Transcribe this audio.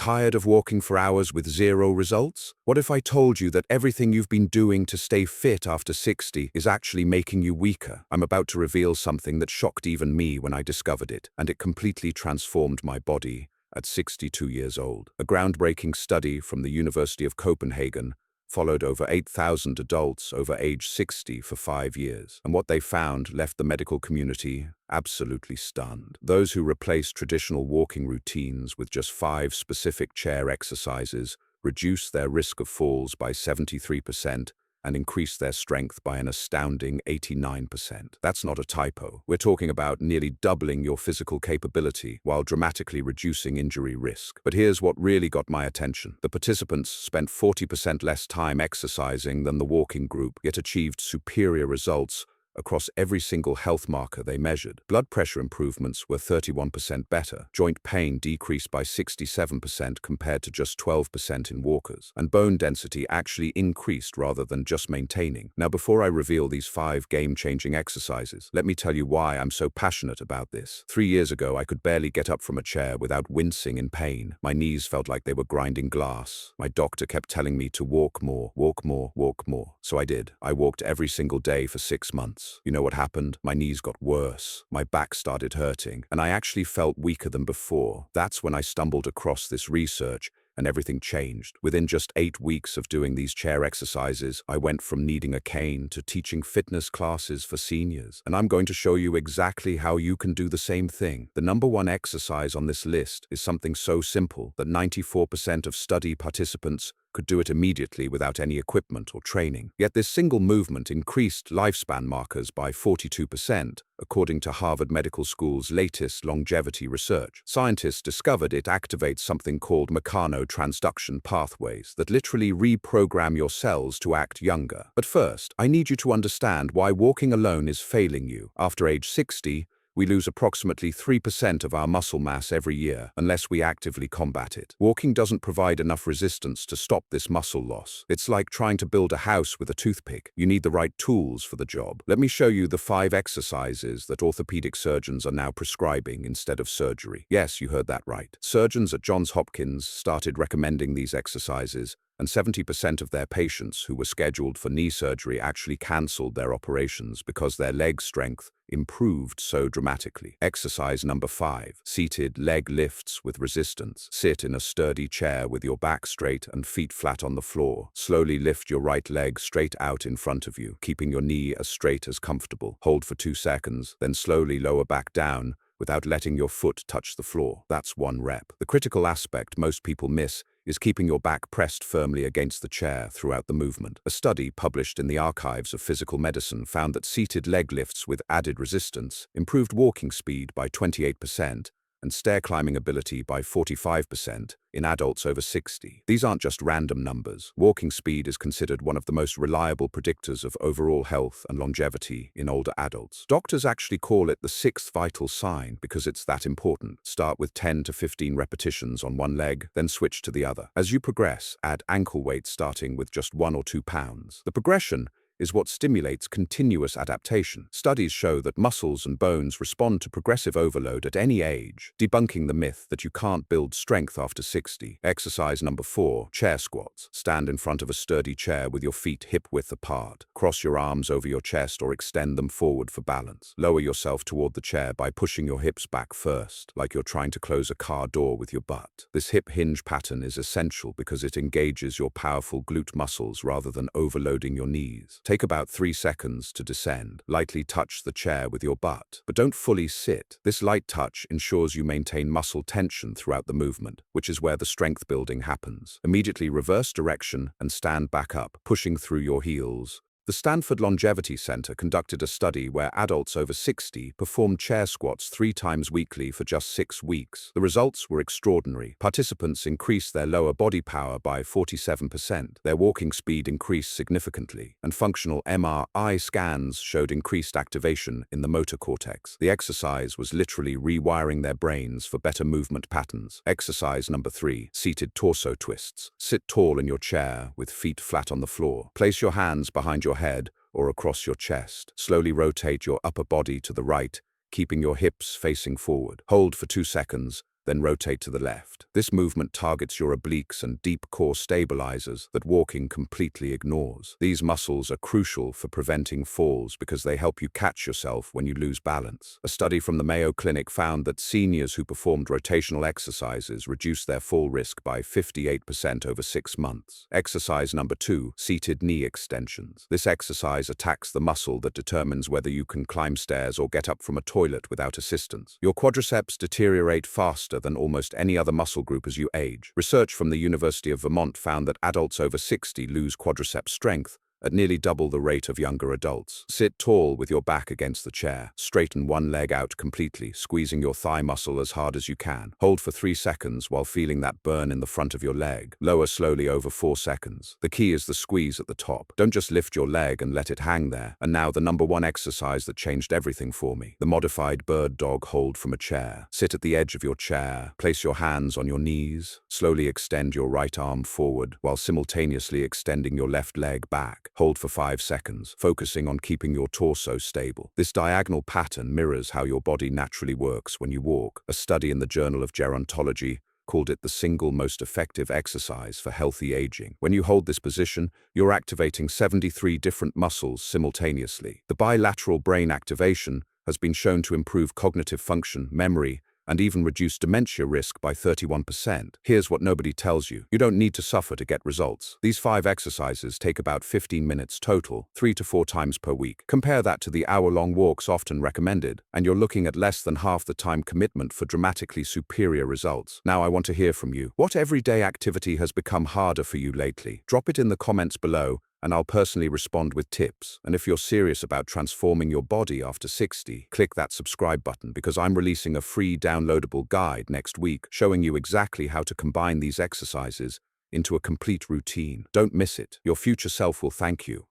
Tired of walking for hours with zero results? What if I told you that everything you've been doing to stay fit after 60 is actually making you weaker? I'm about to reveal something that shocked even me when I discovered it, and it completely transformed my body at 62 years old. A groundbreaking study from the University of Copenhagen followed over 8,000 adults over age 60 for 5 years, and what they found left the medical community absolutely stunned. Those who replaced traditional walking routines with just 5 specific chair exercises reduced their risk of falls by 73% and increased their strength by an astounding 89%. That's not a typo. We're talking about nearly doubling your physical capability while dramatically reducing injury risk. But here's what really got my attention. The participants spent 40% less time exercising than the walking group, yet achieved superior results across every single health marker they measured. Blood pressure improvements were 31% better. Joint pain decreased by 67% compared to just 12% in walkers. And bone density actually increased rather than just maintaining. Now, before I reveal these 5 game-changing exercises, let me tell you why I'm so passionate about this. 3 years ago, I could barely get up from a chair without wincing in pain. My knees felt like they were grinding glass. My doctor kept telling me to walk more, walk more, walk more. So I did. I walked every single day for 6 months. You know what happened? My knees got worse. My back started hurting, and I actually felt weaker than before. That's when I stumbled across this research, and everything changed. Within just 8 weeks of doing these chair exercises, I went from needing a cane to teaching fitness classes for seniors. And I'm going to show you exactly how you can do the same thing. The number 1 exercise on this list is something so simple that 94% of study participants could do it immediately without any equipment or training. Yet this single movement increased lifespan markers by 42%, according to Harvard Medical School's latest longevity research. Scientists discovered it activates something called mechanotransduction pathways that literally reprogram your cells to act younger. But first, I need you to understand why walking alone is failing you. After age 60, we lose approximately 3% of our muscle mass every year unless we actively combat it. Walking doesn't provide enough resistance to stop this muscle loss. It's like trying to build a house with a toothpick. You need the right tools for the job. Let me show you the 5 exercises that orthopedic surgeons are now prescribing instead of surgery. Yes, you heard that right. Surgeons at Johns Hopkins started recommending these exercises, and 70% of their patients who were scheduled for knee surgery actually cancelled their operations because their leg strength improved so dramatically. Exercise number 5, seated leg lifts with resistance. Sit in a sturdy chair with your back straight and feet flat on the floor. Slowly lift your right leg straight out in front of you, keeping your knee as straight as comfortable. Hold for 2 seconds, then slowly lower back down without letting your foot touch the floor. That's 1 rep. The critical aspect most people miss is keeping your back pressed firmly against the chair throughout the movement. A study published in the Archives of Physical Medicine found that seated leg lifts with added resistance improved walking speed by 28% and stair climbing ability by 45% in adults over 60. These aren't just random numbers. Walking speed is considered one of the most reliable predictors of overall health and longevity in older adults. Doctors actually call it the 6th vital sign because it's that important. Start with 10 to 15 repetitions on one leg, then switch to the other. As you progress, add ankle weight starting with just 1 or 2 pounds. The progression is what stimulates continuous adaptation. Studies show that muscles and bones respond to progressive overload at any age, debunking the myth that you can't build strength after 60. Exercise number 4, chair squats. Stand in front of a sturdy chair with your feet hip-width apart. Cross your arms over your chest or extend them forward for balance. Lower yourself toward the chair by pushing your hips back first, like you're trying to close a car door with your butt. This hip hinge pattern is essential because it engages your powerful glute muscles rather than overloading your knees. Take about 3 seconds to descend. Lightly touch the chair with your butt, but don't fully sit. This light touch ensures you maintain muscle tension throughout the movement, which is where the strength building happens. Immediately reverse direction and stand back up, pushing through your heels. The Stanford Longevity Center conducted a study where adults over 60 performed chair squats 3 times weekly for just 6 weeks. The results were extraordinary. Participants increased their lower body power by 47%. Their walking speed increased significantly, and functional MRI scans showed increased activation in the motor cortex. The exercise was literally rewiring their brains for better movement patterns. Exercise number 3, seated torso twists. Sit tall in your chair with feet flat on the floor. Place your hands behind your head or across your chest. Slowly rotate your upper body to the right, keeping your hips facing forward. Hold for 2 seconds, then rotate to the left. This movement targets your obliques and deep core stabilizers that walking completely ignores. These muscles are crucial for preventing falls because they help you catch yourself when you lose balance. A study from the Mayo Clinic found that seniors who performed rotational exercises reduced their fall risk by 58% over 6 months. Exercise number 2, seated knee extensions. This exercise attacks the muscle that determines whether you can climb stairs or get up from a toilet without assistance. Your quadriceps deteriorate faster than almost any other muscle group as you age. Research from the University of Vermont found that adults over 60 lose quadriceps strength at nearly double the rate of younger adults. Sit tall with your back against the chair. Straighten one leg out completely, squeezing your thigh muscle as hard as you can. Hold for 3 seconds while feeling that burn in the front of your leg. Lower slowly over 4 seconds. The key is the squeeze at the top. Don't just lift your leg and let it hang there. And now the number 1 exercise that changed everything for me. The modified bird dog hold from a chair. Sit at the edge of your chair. Place your hands on your knees. Slowly extend your right arm forward while simultaneously extending your left leg back. Hold for 5 seconds, focusing on keeping your torso stable. This diagonal pattern mirrors how your body naturally works when you walk. A study in the Journal of Gerontology called it the single most effective exercise for healthy aging. When you hold this position, you're activating 73 different muscles simultaneously. The bilateral brain activation has been shown to improve cognitive function, memory, and even reduce dementia risk by 31%. Here's what nobody tells you. You don't need to suffer to get results. These 5 exercises take about 15 minutes total, 3 to 4 times per week. Compare that to the hour-long walks often recommended, and you're looking at less than half the time commitment for dramatically superior results. Now I want to hear from you. What everyday activity has become harder for you lately? Drop it in the comments below, and I'll personally respond with tips. And if you're serious about transforming your body after 60, click that subscribe button because I'm releasing a free downloadable guide next week showing you exactly how to combine these exercises into a complete routine. Don't miss it. Your future self will thank you.